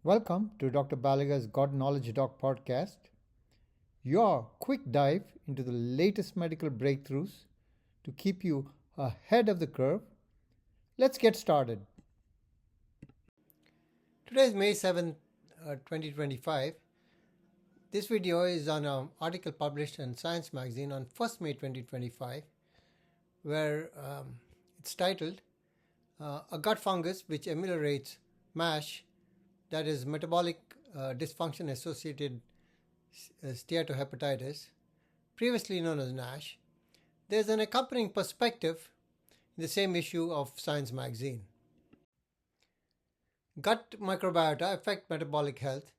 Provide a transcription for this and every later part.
Welcome to Dr. Balaga's God Knowledge Doc podcast, your quick dive into the latest medical breakthroughs to keep you ahead of the curve. Let's get started. Today is May 7th, 2025. This video is on an article published in Science magazine on 1st May 2025, where it's titled, A Gut Fungus Which Ameliorates MASH, that is metabolic dysfunction associated steatohepatitis, previously known as NASH. There's an accompanying perspective in the same issue of Science magazine. Gut microbiota affect metabolic health,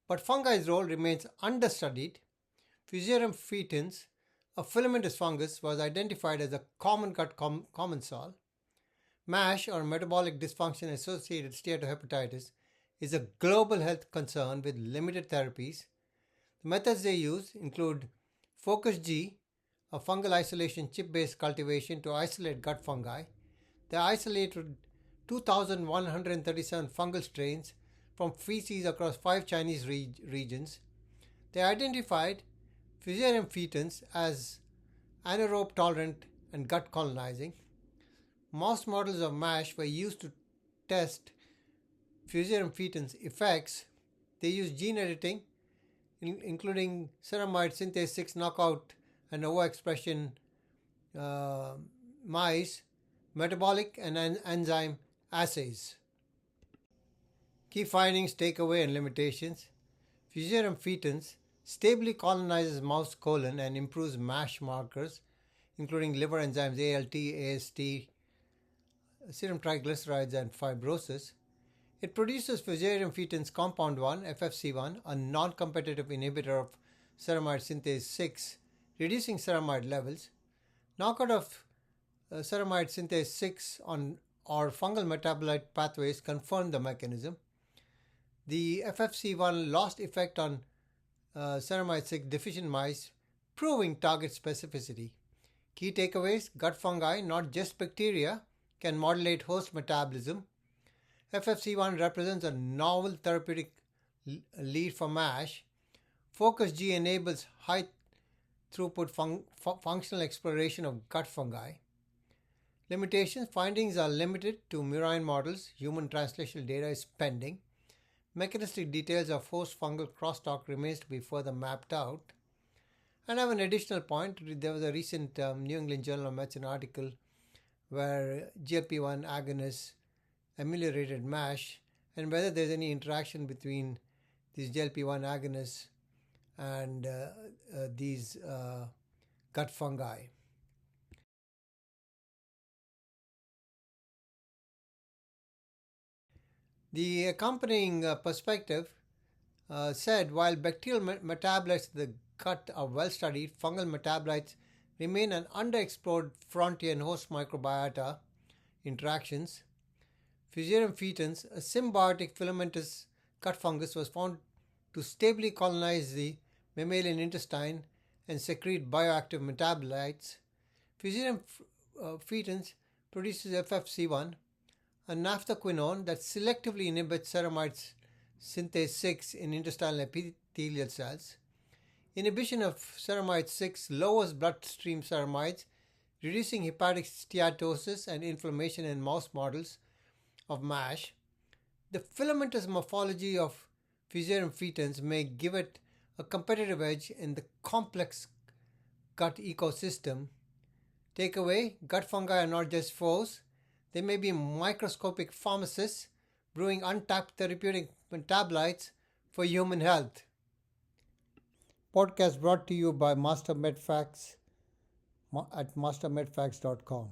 but fungi's role remains understudied. Fusarium foetens, a filamentous fungus, was identified as a common gut commensal. MASH, or metabolic dysfunction associated steatohepatitis, is a global health concern with limited therapies. The methods they use include Focus G, a fungal isolation chip-based cultivation to isolate gut fungi. They isolated 2,137 fungal strains from feces across 5 Chinese regions. They identified Fusarium foetens as anaerobe tolerant and gut colonizing. Mouse models of MASH were used to test Fusarium foetens effects. They use gene editing, including ceramide synthase 6 knockout and overexpression mice, metabolic and enzyme assays. Key findings, takeaway, and limitations. Fusarium foetens stably colonizes mouse colon and improves MASH markers, including liver enzymes ALT, AST, serum triglycerides, and fibrosis. It produces Fusarium foetens compound 1, FFC1, a non-competitive inhibitor of ceramide synthase 6, reducing ceramide levels. Knockout of ceramide synthase 6 or fungal metabolite pathways confirm the mechanism. The FFC1 lost effect on ceramide 6 deficient mice, proving target specificity. Key takeaways: gut fungi, not just bacteria, can modulate host metabolism. FFC1 represents a novel therapeutic lead for MASH. Focus G enables high throughput functional exploration of gut fungi. Limitations: findings are limited to murine models. Human translational data is pending. Mechanistic details of host fungal crosstalk remains to be further mapped out. And I have an additional point. There was a recent New England Journal of Medicine article where GLP-1 agonists ameliorated MASH, and whether there's any interaction between these GLP-1 agonists and these gut fungi. The accompanying perspective said while bacterial metabolites of the gut are well studied, fungal metabolites remain an underexplored frontier in host microbiota interactions. Fusarium foetens, a symbiotic filamentous gut fungus, was found to stably colonize the mammalian intestine and secrete bioactive metabolites. Fusarium foetens produces FFC1, a naphthoquinone that selectively inhibits ceramide synthase 6 in intestinal epithelial cells. Inhibition of ceramide 6 lowers bloodstream ceramides, reducing hepatic steatosis and inflammation in mouse models of MASH. The filamentous morphology of Fusarium foetens may give it a competitive edge in the complex gut ecosystem. Takeaway: gut fungi are not just foes, they may be microscopic pharmacists brewing untapped therapeutic metabolites for human health. Podcast brought to you by Master MedFacts at mastermedfacts.com.